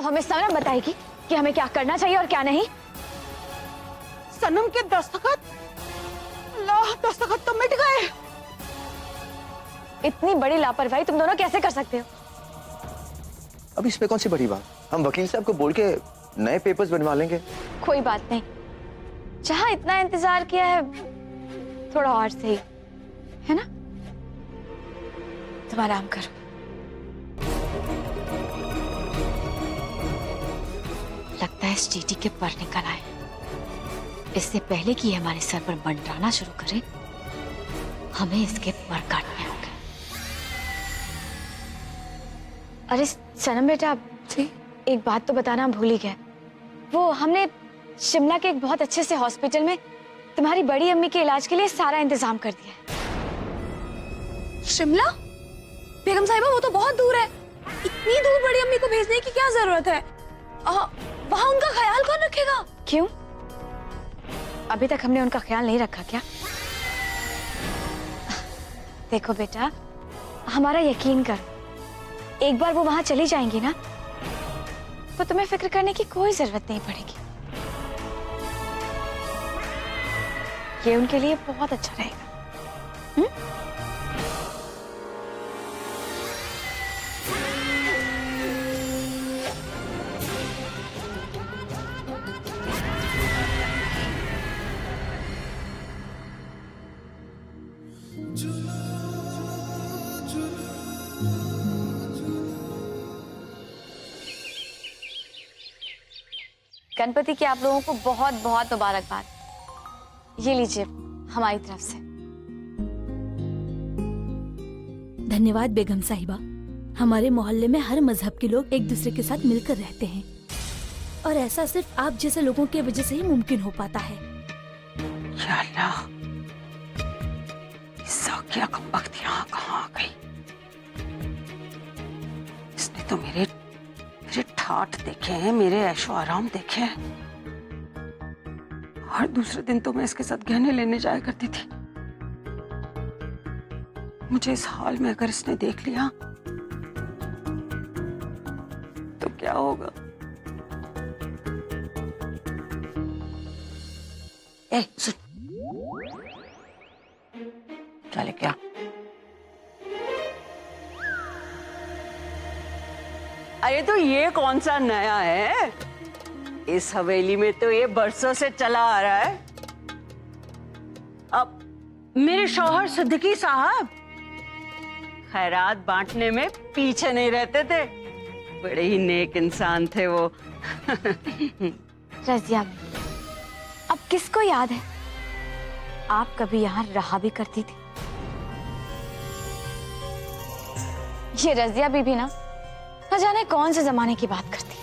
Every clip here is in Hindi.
हमें सनम बताएगी कि हमें क्या करना चाहिए और क्या नहीं। सनम के दस्तखत? अल्लाह, दस्तखत तो मिट गए। इतनी बड़ी लापरवाही तुम दोनों कैसे कर सकते हो? अब इसमें कौन सी बड़ी बात, हम वकील साहब को बोल के नए पेपर्स बनवा लेंगे। कोई बात नहीं, जहां इतना इंतजार किया है थोड़ा और सही, है ना? तुम आराम करो। लगता है इस चींटी के पर निकल आए। इससे पहले कि ये हमारे सर पर मंडराना शुरू करे, हमें इसके पर काटने होंगे। अरे सनम बेटा, एक बात तो बताना हम भूल ही गए। वो हमने शिमला के एक बहुत अच्छे से हॉस्पिटल में तुम्हारी बड़ी अम्मी के इलाज के लिए सारा इंतजाम कर दिया है। शिमला? बेगम साहिबा, वो तो बहुत दूर है। इतनी दूर बड़ी अम्मी को भेजने की क्या जरूरत है? वहाँ उनका ख्याल कौन रखेगा? क्यों, अभी तक हमने उनका ख्याल नहीं रखा क्या? देखो बेटा, हमारा यकीन कर, एक बार वो वहां चली जाएंगी ना, तो तुम्हें फिक्र करने की कोई जरूरत नहीं पड़ेगी। ये उनके लिए बहुत अच्छा रहेगा। गणपति की आप लोगों को बहुत बहुत मुबारकबाद। ये लीजिए हमारी तरफ से। धन्यवाद बेगम साहिबा। हमारे मोहल्ले में हर मजहब के लोग एक दूसरे के साथ मिलकर रहते हैं और ऐसा सिर्फ आप जैसे लोगों की वजह से ही मुमकिन हो पाता है। या अल्लाह, इस साकिया का वक्त यहाँ कहाँ आ गई? इसने तो मेरे ठाठ देखे हैं, मेरे ऐशो आराम देखे हैं। हर दूसरे दिन तो मैं इसके साथ गहने लेने जाया करती थी। मुझे इस हाल में अगर इसने देख लिया तो क्या होगा? ए सुन, क्या ले क्या? अरे तो ये कौन सा नया है? इस हवेली में तो ये बरसों से चला आ रहा है। अब मेरे शौहर सिद्दीकी साहब खैरात बांटने में पीछे नहीं रहते थे। बड़े ही नेक इंसान थे वो। रजिया, अब किसको याद है आप कभी यहाँ रहा भी करती थी? ये रजिया बीबी ना न जाने कौन से जमाने की बात करती है।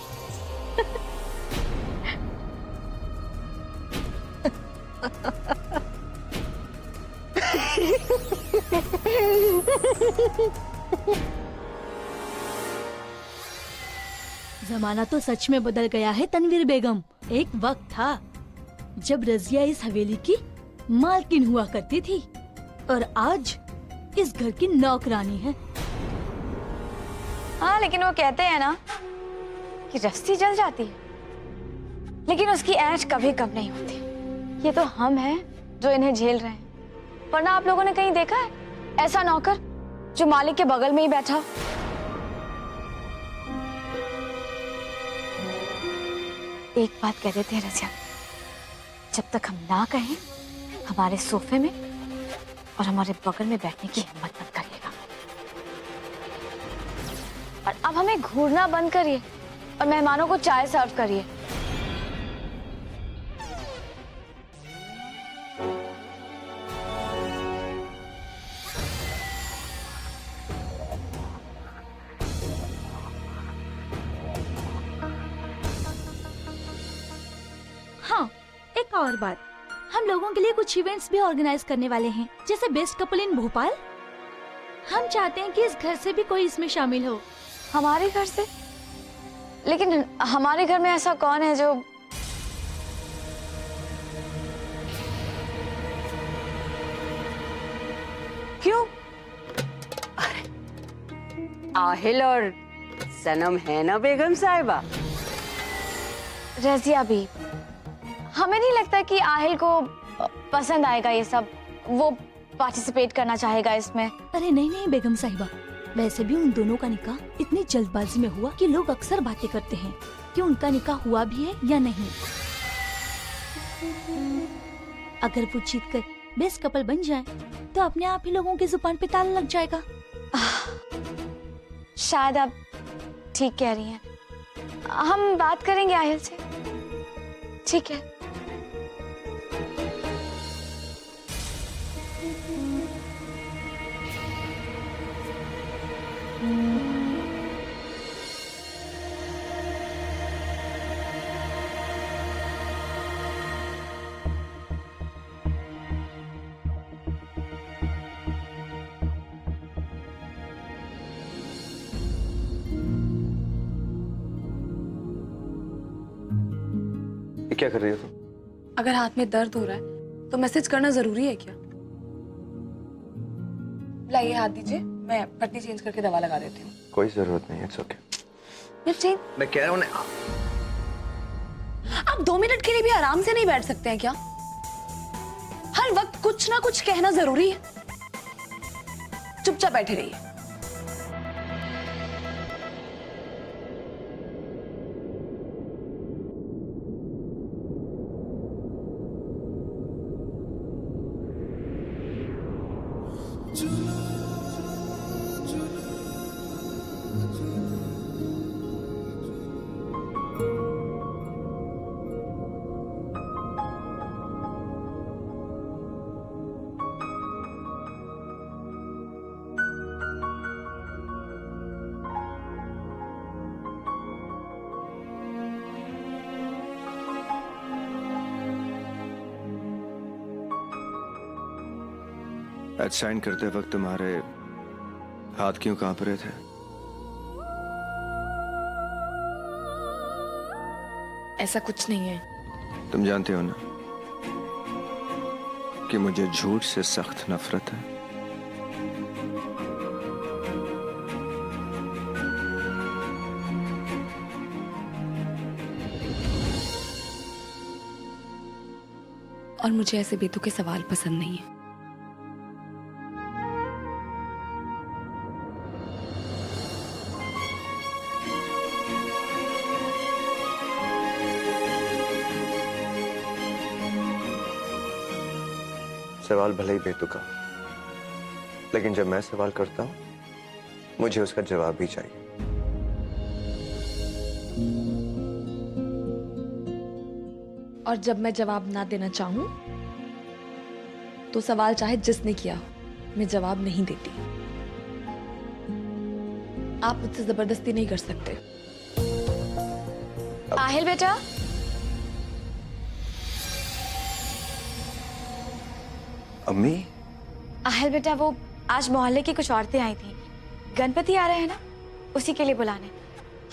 जमाना तो सच में बदल गया है तनवीर बेगम। एक वक्त था जब रजिया इस हवेली की मालकिन हुआ करती थी और आज इस घर की नौकरानी है। हाँ, लेकिन वो कहते हैं ना कि रस्सी जल जाती है लेकिन उसकी ऐश कभी कम नहीं होती। ये तो हम हैं जो इन्हें झेल रहे हैं, वरना आप लोगों ने कहीं देखा है ऐसा नौकर जो मालिक के बगल में ही बैठा? एक बात कह देते हैं रजिया, जब तक हम ना कहें हमारे सोफे में और हमारे बगल में बैठने की हिम्मत मत करिएगा। और अब हमें घूरना बंद करिए और मेहमानों को चाय सर्व करिए। हाँ, एक और बात, हम लोगों के लिए कुछ इवेंट्स भी ऑर्गेनाइज करने वाले हैं, जैसे बेस्ट कपल इन भोपाल। हम चाहते हैं कि इस घर से भी कोई इसमें शामिल हो। हमारे घर से? लेकिन हमारे घर में ऐसा कौन है जो... क्यों? अरे आहिल और सनम है ना बेगम साहिबा, रजिया भी। हमें नहीं लगता कि आहिल को पसंद आएगा ये सब, वो पार्टिसिपेट करना चाहेगा इसमें। अरे नहीं नहीं बेगम साहिबा, वैसे भी उन दोनों का निकाह इतनी जल्दबाजी में हुआ कि लोग अक्सर बातें करते हैं कि उनका निकाह हुआ भी है या नहीं। अगर वो जीत कर बेस्ट कपल बन जाए तो अपने आप ही लोगों की जुबान पे ताला लग जाएगा। शायद आप ठीक कह रही हैं, हम बात करेंगे आहिल से। ठीक है। ये क्या कर रही हो तुम? अगर हाथ में दर्द हो रहा है तो मैसेज करना जरूरी है क्या? लाइए हाथ दीजिए, मैं पट्टी चेंज करके दवा लगा देती हूँ। कोई जरूरत नहीं है, इट्स ओके। मैं कह रहा हूँ आप 2 मिनट के लिए भी आराम से नहीं बैठ सकते हैं क्या? हर वक्त कुछ ना कुछ कहना जरूरी है। चुपचाप बैठे रहिए। आज साइन करते वक्त तुम्हारे हाथ क्यों कांप रहे थे? ऐसा कुछ नहीं है। तुम जानते हो ना कि मुझे झूठ से सख्त नफरत है। और मुझे ऐसे बेतुके सवाल पसंद नहीं है। सवाल भले ही बेतुका, लेकिन जब मैं सवाल करता हूं मुझे उसका जवाब भी चाहिए। और जब मैं जवाब ना देना चाहूं तो सवाल चाहे जिसने किया हो, मैं जवाब नहीं देती। आप मुझसे जबरदस्ती नहीं कर सकते। आहिल बेटा, अम्मी, आहिल बेटा, वो आज मोहल्ले की कुछ औरतें आई थी। गणपति आ रहे हैं ना, उसी के लिए बुलाने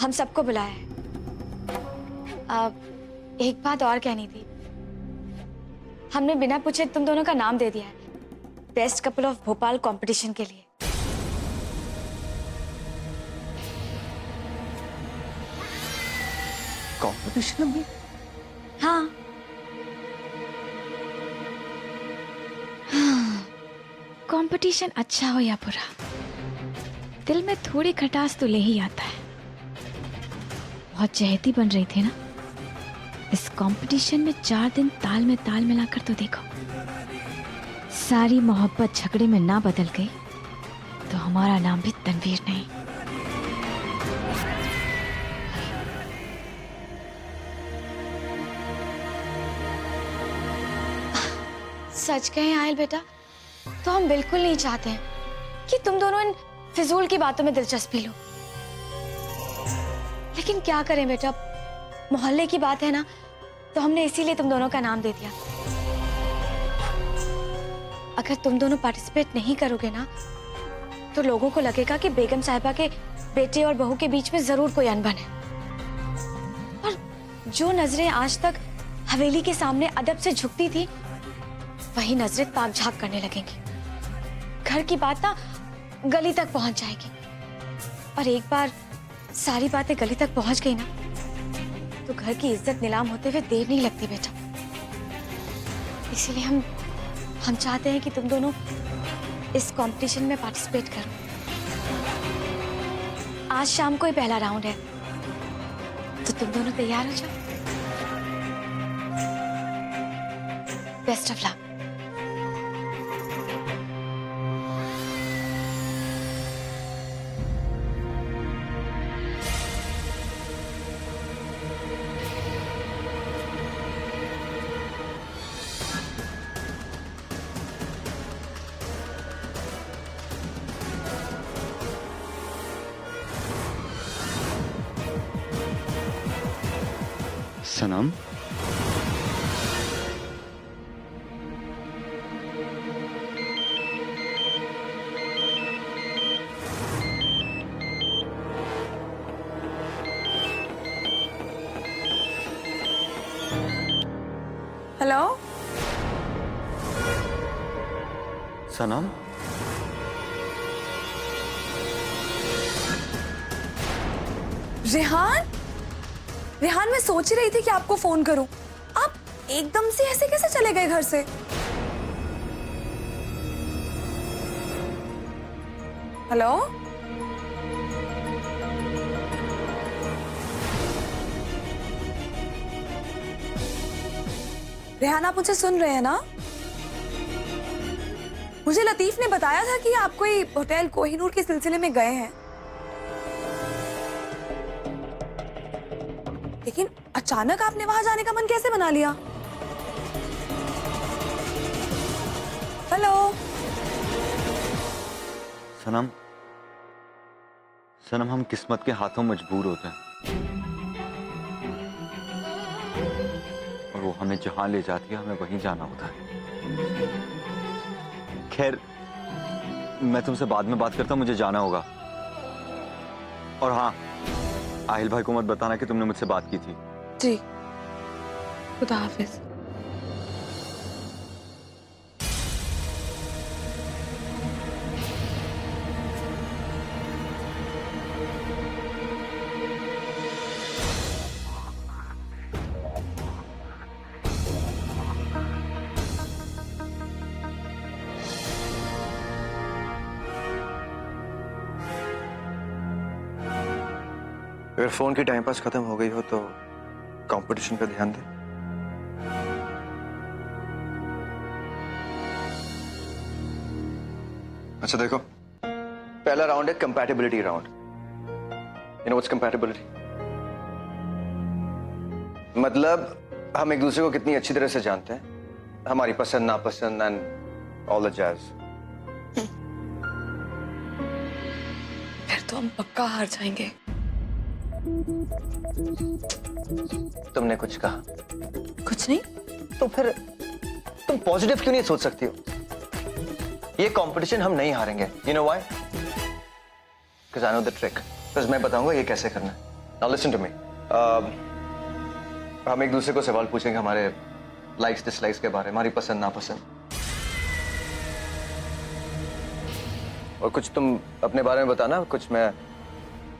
हम सबको बुलाया है। एक बात और कहनी थी। हमने बिना पूछे तुम दोनों का नाम दे दिया है best couple of Bhopal competition के लिए। कंपटीशन अम्मी? हाँ, कंपटीशन अच्छा हो या बुरा, दिल में थोड़ी खटास तो ले ही आता है। बहुत चहेती बन रही थी ना, इस कंपटीशन में 4 दिन ताल में ताल मिलाकर तो देखो। सारी मोहब्बत झगड़े में ना बदल गई तो हमारा नाम भी तनवीर नहीं। सच कहें आयल बेटा, तो हम बिल्कुल नहीं चाहते हैं कि तुम दोनों इन फिजूल की बातों में दिलचस्पी लो। लेकिन क्या करें बेटा, मोहल्ले की बात है ना, तो हमने इसीलिए तुम दोनों का नाम दे दिया। अगर तुम दोनों पार्टिसिपेट नहीं करोगे ना, तो लोगों को लगेगा कि बेगम साहिबा के बेटे और बहू के बीच में जरूर कोई अनबन है। और जो नजरें आज तक हवेली के सामने अदब से झुकती थी, वही नजरें ताक झाक करने लगेंगी। घर की बात ना गली तक पहुंच जाएगी। और एक बार सारी बातें गली तक पहुंच गई ना, तो घर की इज्जत नीलाम होते हुए देर नहीं लगती बेटा। इसीलिए हम चाहते हैं कि तुम दोनों इस कंपटीशन में पार्टिसिपेट करो। आज शाम को ही पहला राउंड है, तो तुम दोनों तैयार हो जाओ। Best of luck. Sanam, hello, Sanam, Rehan. Rehan, मैं सोच ही रही थी कि आपको फोन करूं। आप एकदम से ऐसे कैसे चले गए घर से? हेलो, रेहान, आप मुझे सुन रहे हैं ना? मुझे लतीफ ने बताया था कि आप कोई होटल कोहिनूर के सिलसिले में गए हैं, लेकिन अचानक आपने वहां जाने का मन कैसे बना लिया? हेलो, सनम, सनम, हम किस्मत के हाथों मजबूर होते हैं और वो हमें जहां ले जाती है हमें वहीं जाना होता है। खैर, मैं तुमसे बाद में बात करता हूं, मुझे जाना होगा। और हाँ, आहिल भाई को मत बताना कि तुमने मुझसे बात की थी। जी, खुदा हाफिज। अगर फोन की टाइम पास खत्म हो गई हो तो कंपटीशन पे ध्यान दे। अच्छा देखो, पहला राउंड है compatibility round. You know what's compatibility? मतलब हम एक दूसरे को कितनी अच्छी तरह से जानते हैं, हमारी पसंद नापसंद एंड ऑल द जैज। फिर तो हम पक्का हार जाएंगे। तुमने कुछ कहा? कुछ नहीं। तो फिर तुम पॉजिटिव क्यों नहीं सोच सकती हो? ये कंपटीशन हम नहीं हारेंगे। You know why? Because I know the trick. बस मैं बताऊंगा ये कैसे करना है। Now listen to me. हम एक दूसरे को सवाल पूछेंगे हमारे लाइक्स डिसलाइक्स के बारे में, हमारी पसंद नापसंद, और कुछ तुम अपने बारे में बताना, कुछ मैं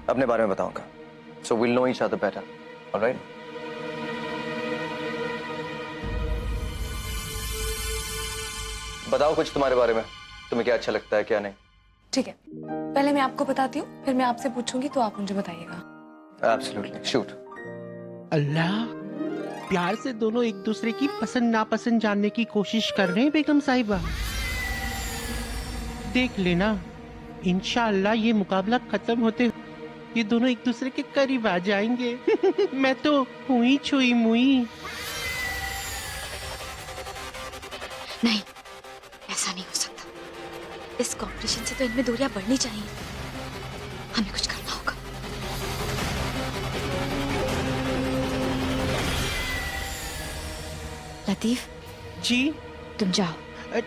अपने बारे में बताऊंगा। So we'll know each other better. All right? बताओ कुछ तुम्हारे बारे में, तुम्हें क्या अच्छा लगता है क्या नहीं। ठीक है, पहले मैं आपको बताती हूँ, फिर मैं आपसे पूछूंगी तो आप मुझे बताइएगा। Absolutely. Shoot. अल्लाह, प्यार से दोनों एक दूसरे की पसंद नापसंद जानने की कोशिश कर रहे हैं बेगम साहिबा। देख लेना, इंशाअल्लाह ये मुकाबला खत्म होते ये दोनों एक दूसरे के करीब आ जाएंगे। मैं तो हुई छुई मुई। नहीं, ऐसा नहीं हो सकता। इस कंपटीशन से तो इनमें दूरियां बढ़नी चाहिए। हमें कुछ करना होगा। लतीफ जी तुम जाओ।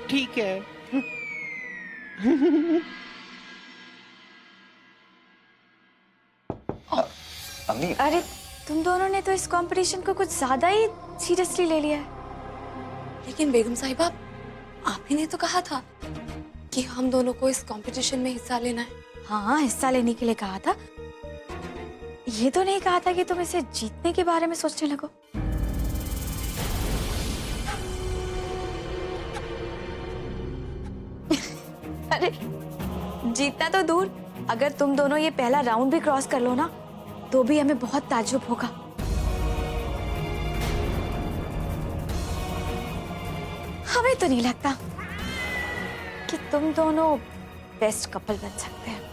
ठीक है। अम्मी, अरे तुम दोनों ने तो इस कंपटीशन को कुछ ज्यादा ही सीरियसली ले लिया है। लेकिन बेगम साहिबा, आप ही ने तो कहा था कि हम दोनों को इस कंपटीशन में हिस्सा लेना है। हाँ, हिस्सा लेने के लिए कहा था, ये तो नहीं कहा था कि तुम इसे जीतने के बारे में सोचने लगो। अरे जीतना तो दूर, अगर तुम दोनों ये पहला राउंड भी क्रॉस कर लो ना तो भी हमें बहुत ताज्जुब होगा। हमें तो नहीं लगता कि तुम दोनों बेस्ट कपल बन सकते हैं।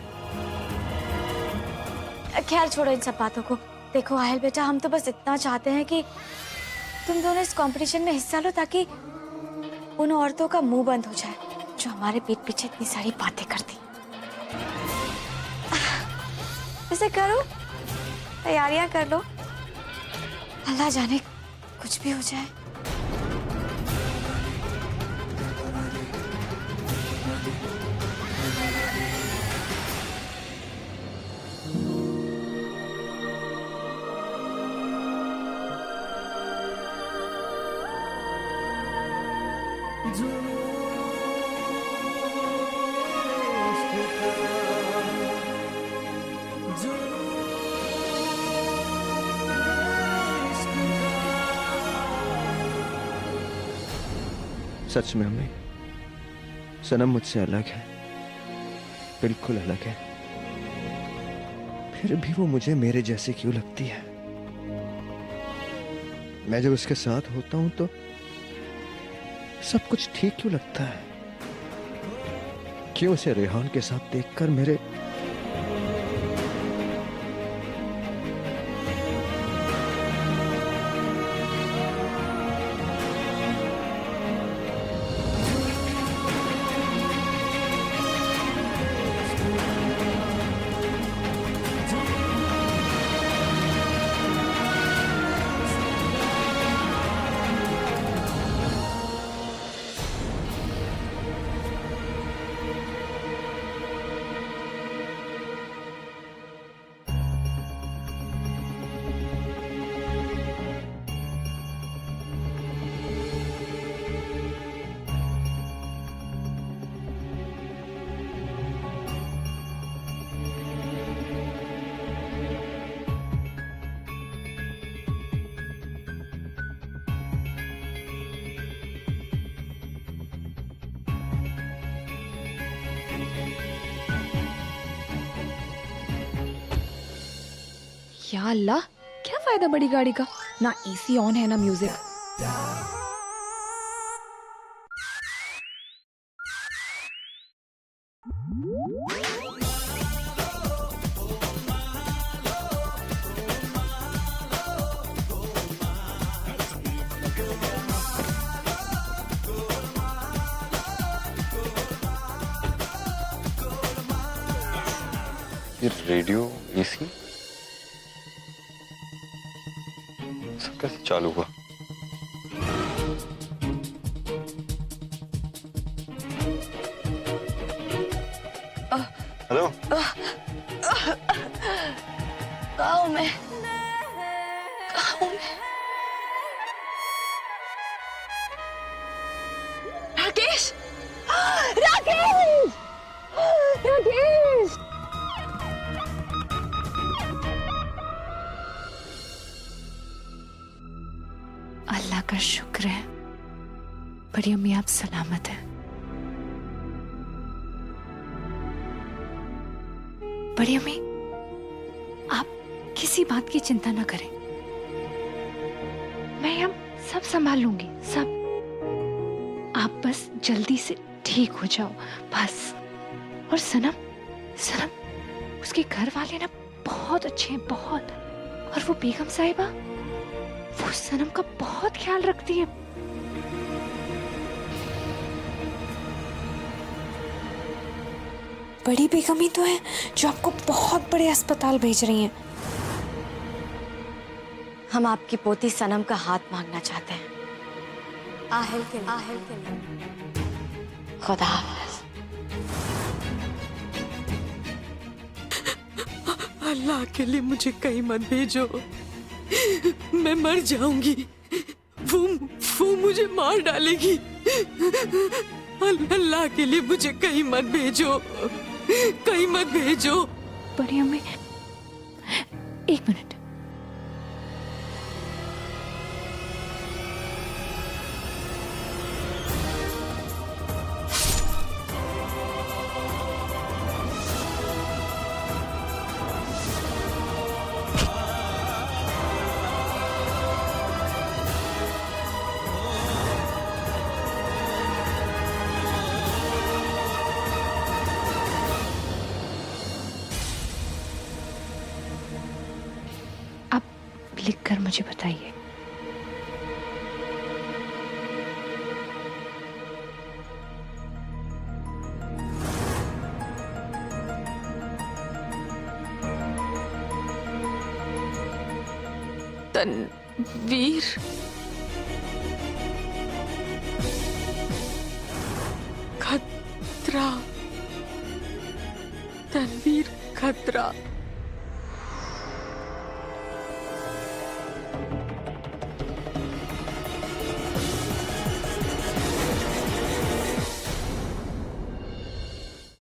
खैर छोड़ो इन सब बातों को। देखो आहिल बेटा, हम तो बस इतना चाहते हैं कि तुम दोनों इस कंपटीशन में हिस्सा लो ताकि उन औरतों का मुंह बंद हो जाए जो हमारे पीठ पीछे इतनी सारी बातें करती। ऐसे करो, तैयारियां कर लो, अल्लाह जाने कुछ भी हो जाए। सच में अम्मी, सनम मुझसे अलग है, बिल्कुल अलग है। फिर भी वो मुझे मेरे जैसे क्यों लगती है? मैं जब उसके साथ होता हूं तो सब कुछ ठीक क्यों लगता है? क्यों उसे रेहान के साथ देखकर मेरे या अल्लाह, क्या फायदा बड़ी गाड़ी का, ना एसी ऑन है ना म्यूजिक। ये रेडियो एसी सब कैसे चालू हुआ? हेलो, गाँव में राकेश, राकेश, राकेश। अल्लाह का शुक्र है, बड़ी अम्मी आप सलामत हैं। बड़ी अम्मी, आप किसी बात की चिंता ना करें, मैं हम सब संभाल लूंगी, सब। आप बस जल्दी से ठीक हो जाओ बस। और सनम, सनम उसके घर वाले ना बहुत अच्छे हैं, बहुत। और वो बेगम साहिबा, वो सनम का बहुत ख्याल रखती है। बड़ी बेगम ही तो है जो आपको बहुत बड़े अस्पताल भेज रही हैं। हम आपकी पोती सनम का हाथ मांगना चाहते हैं। आहिल के लिए। खुदा हाफिज। अल्लाह के लिए मुझे कहीं मत भेजो, मैं मर जाऊंगी। वो मुझे मार डालेगी। अल्लाह के लिए मुझे कहीं मत भेजो, कहीं मत भेजो। बड़ी अम्मी, एक मिनट। लिख कर मुझे बताइए। तनवीर खतरा, तनवीर खतरा।